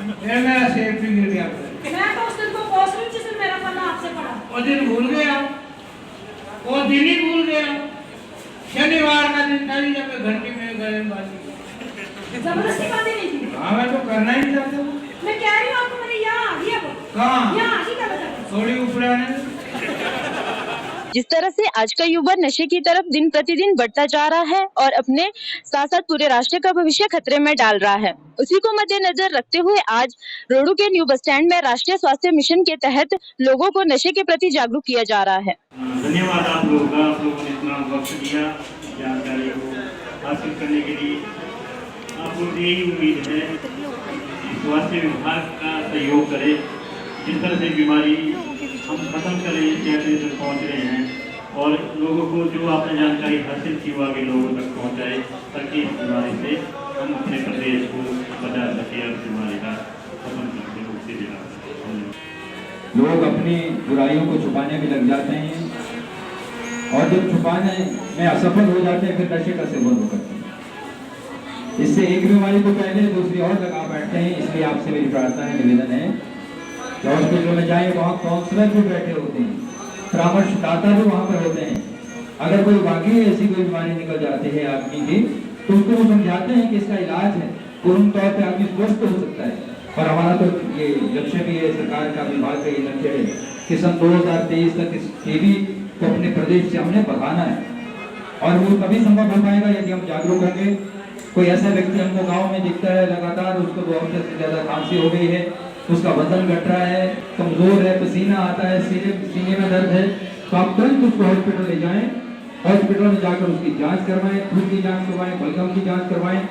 फिर मेरा सेब भी गिर गया। मैं तो उस दिन को पोस्ट रही जिस दिन मेरा पन्ना आपसे पड़ा। वो दिन भूल गया, वो दिन ही भूल गया। शनिवार का दिन था जब मैं घंटी में गले में बांधी। जबरदस्ती बांधी नहीं थी। हाँ मैं तो करना ही नहीं चाहता। मैं कह रही हूँ आपको, मेरे यहाँ आ गई अब। कहाँ? यहाँ आ गई क्या बता? थोड़ी ऊपर आने। जिस तरह से आज का युवा नशे की तरफ दिन प्रतिदिन बढ़ता जा रहा है और अपने साथ साथ पूरे राष्ट्र का भविष्य खतरे में डाल रहा है, उसी को मद्देनजर रखते हुए आज रोडू के न्यू बस स्टैंड में राष्ट्रीय स्वास्थ्य मिशन के तहत लोगों को नशे के प्रति जागरूक किया जा रहा है। धन्यवाद आप लोगों का, आप लोगों ने इतना वक्त दिया जानकारी को हासिल करने के लिए। आप लोग यही उम्मीद है कि स्वास्थ्य विभाग का सहयोग करे, जिस तरह से बीमारी हम खत्म करें, कैसे तक पहुँच रहे हैं और लोगों को जो आपने जानकारी हासिल की वो आगे लोगों तक पहुँचाए, ताकि इस बीमारी से हम अपने प्रदेश को बचा सकें और बीमारी का खत्म करके मुक्ति दिला सकें। लोग अपनी बुराइयों को छुपाने में लग जाते हैं और जब छुपाने में असफल हो जाते हैं फिर नशे का सेवन वो करते हैं। इससे एक बीमारी को पहले दूसरी और लगा बैठते हैं। इसलिए आपसे मेरी प्रार्थना है, निवेदन है कि हॉस्पिटल में जाए, वहाँ काउंसलर भी बैठे होते हैं, परामर्शदाता भी वहाँ पर होते हैं। अगर कोई वाकई ऐसी कोई बीमारी निकल जाती है आदमी की, तो उसको वो समझाते हैं कि इसका इलाज है, पूर्ण तौर पर आदमी स्वस्थ हो सकता है। और हमारा तो ये लक्ष्य भी है, सरकार का विभाग का ये लक्ष्य है कि सन 2023 तक इस टीबी को अपने प्रदेश से हमने बढ़ाना है। और वो तभी संभव हो पाएगा यदि हम जागरूक होंगे। कोई ऐसा व्यक्ति हमको गांव में दिखता है, लगातार उसको 2 हफ्ते से ज़्यादा खांसी हो गई है, उसका वजन घट रहा है, कमजोर है, पसीना आता है, सीने में दर्द है, तो आप तुरंत उसको हॉस्पिटल ले जाएं। हॉस्पिटल में जाकर उसकी जांच करवाएं, खून की जांच करवाएं, बलगम की जांच करवाएं।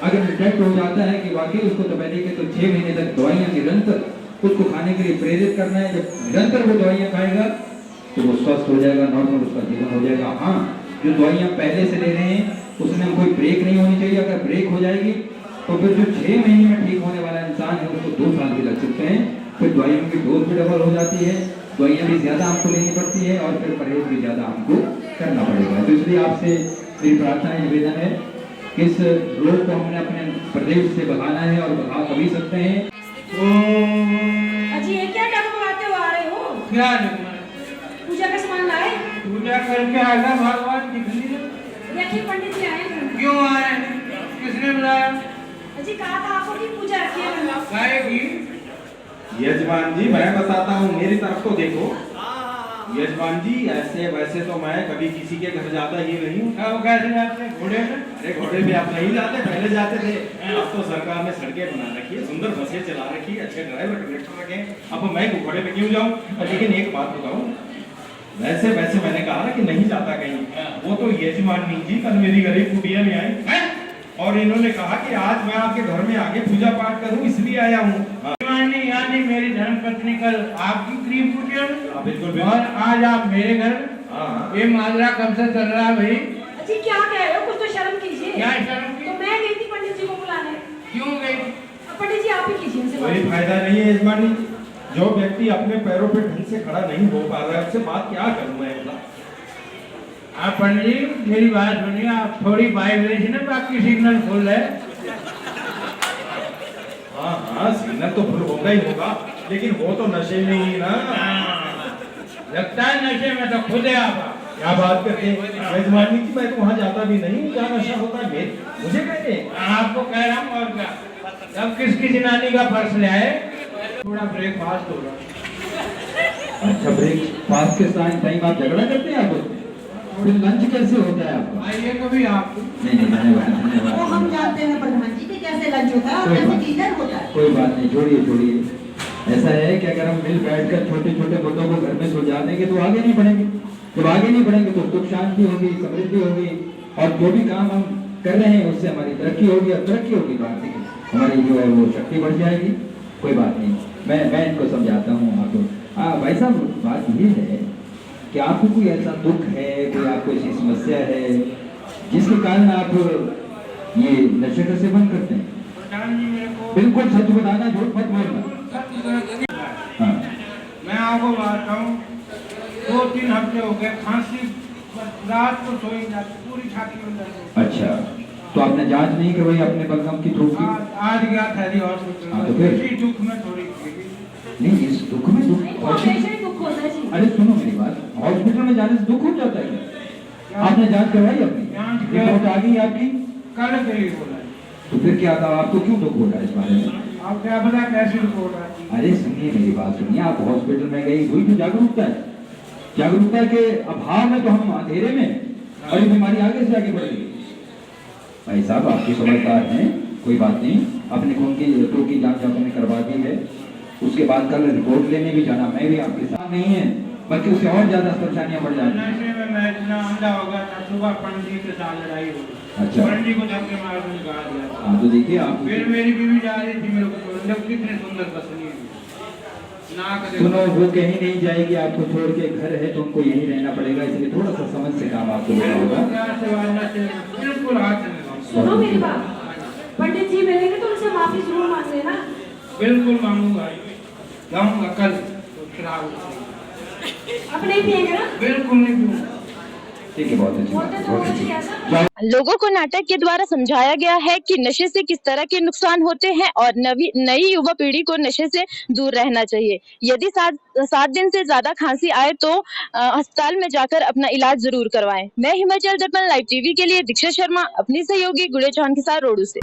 अगर डिटेक्ट हो जाता है कि वाकई उसको दबाने के, तो 6 महीने तक दवाइयाँ निरंतर उसको खाने के लिए प्रेरित करना है। जब निरंतर वो दवाइयाँ खाएगा तो वो स्वस्थ हो जाएगा, नॉर्मल उसका जीवन हो जाएगा। हाँ, जो दवाइयाँ पहले से ले रहे हैं उसमें कोई ब्रेक नहीं होनी चाहिए। अगर ब्रेक हो जाएगी तो फिर जो 6 महीने में ठीक होने वाला इंसान है उसको 2 साल भी लग सकते हैं। फिर दवाइयों की डोज भी डबल हो जाती है, दवाइयाँ भी ज़्यादा हमको लेनी पड़ती है और फिर परहेज भी ज़्यादा हमको करना पड़ेगा। तो इसलिए आपसे मेरी प्रार्थना है, निवेदन है कि इस रोग को हमने अपने प्रदेश से भगाना है और भगा कभी सकते हैं। अजी ये क्या डगमगाते हुए आ रहे हो? क्या डगमगा? पूजा का सामान लाए? पूजा करके आगा भगवान दिख ली। देखिए पंडित जी आए हैं। क्यों आए? किसने बुलाया? अजी कहा था आपको कि पूजा रखी है। गाय की? यजमान जी मैं बताता हूँ, मेरी तरफ तो देखो। यजमान जी ऐसे वैसे तो मैं कभी किसी के घर जाता ही नहीं हूँ। अब कैसे जाते? घोड़े में? अरे घोड़े पे आप नहीं जाते, पहले जाते थे। अब तो सरकार ने सड़कें बना रखी है, सुंदर बसें चला रखी है, अच्छे ड्राइवर कंडक्टर रखे हैं। अब मैं घोड़े पे क्यों जाऊँ? लेकिन एक बात बताऊँ, वैसे मैंने कहा ना कि नहीं जाता कहीं। वो तो यजमानी जी कल मेरी गरीब कुटिया में आई और इन्होंने कहा कि आज मैं आपके घर में आके पूजा पाठ करूं, इसलिए आया हूँ। यानी मेरी धर्मपत्नी कल आपकी गरीब कुटिया में, बिल्कुल और आज आप मेरे घर। हाँ। ये माजरा कब से चल रहा है भाई? अजी क्या कह रहे हो? कुछ तो शर्म कीजिए। क्या शर्म की? तो मैं गई थी पंडित जी को बुलाने। क्यों गई? पंडित जी आप ही कीजिए उनसे कोई बात। फायदा नहीं है यजमानी, जो व्यक्ति अपने पैरों पे ढंग से खड़ा नहीं हो पा रहा है उससे बात क्या करूं मैं? आप पंडित जी मेरी बात सुनिए, आप थोड़ी वाइब्रेशन है, बाकी सिग्नल फुल है। हाँ सिग्नल तो फुल होगा ही होगा, लेकिन वो तो नशे में ही ना। लगता है नशे में तो खुद है आप। क्या बात करते हैं यजमानी जी, मैं तो वहाँ जाता भी नहीं जहाँ नशा होता है। मुझे कहते आपको कह रहा हूँ और क्या। अब किसकी जनानी का पर्स ले आए? थोड़ा ब्रेकफास्ट होगा। अच्छा, ब्रेकफास्ट के टाइम आप झगड़ा करते हैं? आप फिर लंच कैसे होता है आपका? आइए कभी आप। नहीं धन्यवाद। वो हम जानते हैं प्रधान जी कि कैसे लंच होता है और कैसे डिनर होता है। कोई बात नहीं, छोड़िए। ऐसा है कि अगर हम मिल बैठकर छोटे छोटे मुद्दों को घर में सुलझा देंगे तो आगे नहीं बढ़ेंगे। जब आगे नहीं बढ़ेंगे तो सुख शांति होगी, समृद्धि होगी, और जो भी काम हम कर रहे हैं उससे हमारी तरक्की होगी, और तरक्की होगी तो आर्थिक हमारी जो है वो शक्ति बढ़ जाएगी। कोई बात नहीं, मैं इनको समझाता हूँ आपको। भाई साहब, बात ये है कि आपको कोई ऐसा दुख है, कोई आपको ऐसी समस्या है जिसके कारण आप ये नशे का सेवन करते हैं? बिल्कुल सच बताना, झूठ मत बोलना। हाँ। मैं आपको बताता हूँ, 2-3 हफ्ते हो गए खांसी, रात को सोई जाती, पूरी छाती में दर्द। अच्छा। तो आपने जांच नहीं करवाई अपने बलगम की थ्रू की? आज गया था जी हॉस्पिटल हाँ, तो में, फिर? इसी दुख में थोड़ी नहीं, इस दुख में दुख इनको हमेशा ही दुख होता है जी। अरे सुनो मेरी बात, हॉस्पिटल में जाने से दुख हो जाता है क्या? आपने जांच करवाई अपनी? जांच कर- रिपोर्ट आ गई आपकी? कल के लिए बोला है। तो फिर क्या था, आपको क्यों दुख हो रहा है इस बारे में? आप क्या पता कैसी रिपोर्ट आती है। अरे सुनिए मेरी बात सुनिए, आप हॉस्पिटल में गई, वही तो जागरूकता है। जागरूकता के अभाव में तो हम अंधेरे में, और ये बीमारी आगे से आगे बढ़ रही है। भाई साहब आपकी समझदार हैं, कोई बात नहीं, अपने खून की रोग की जांच आपने करवा दी है, उसके बाद कल रिपोर्ट लेने भी जाना, मैं भी आपके साथ नहीं है, बल्कि उससे और ज्यादा परेशानियां बढ़ जाती हैं। नशे में मैं इतना अंधा हो गया था, सुबह पंडित जी के साथ लड़ाई हो गई। अच्छा। पंडित जी को धक्के मार के निकाल दिया। हाँ तो देखिए आप, फिर मेरी बीवी जा रही थी मेरे को छोड़ने, जब कितने सुंदर बसनी है। नाक देखो। सुनो वो कहीं नहीं जाएगी, आपको छोड़ के घर है तो उनको यहीं रहना पड़ेगा, इसलिए थोड़ा सा समझ से काम आपको लेना होगा। क्या सेवा नशे में, बिल्कुल हाथ में। सुनो मेरी बात, पंडित जी मिलेंगे तो उनसे माफी जरूर मांग लेना। बिल्कुल मांगूंगा, जाऊंगा कल तो शराब अब नहीं पिएंगे ना? बिल्कुल नहीं पीऊंगा। ठीक है, बहुत अच्छी बात बोलते है, तो बहुत हो अच्छी जी बात। ऐसा। लोगों को नाटक के द्वारा समझाया गया है कि नशे से किस तरह के नुकसान होते हैं और नई युवा पीढ़ी को नशे से दूर रहना चाहिए। यदि 7 दिन से ज्यादा खांसी आए तो अस्पताल में जाकर अपना इलाज जरूर करवाएं। मैं हिमाचल दर्पण लाइव टीवी के लिए दीक्षा शर्मा, अपनी सहयोगी गुड़े चौहान के साथ रोडू से।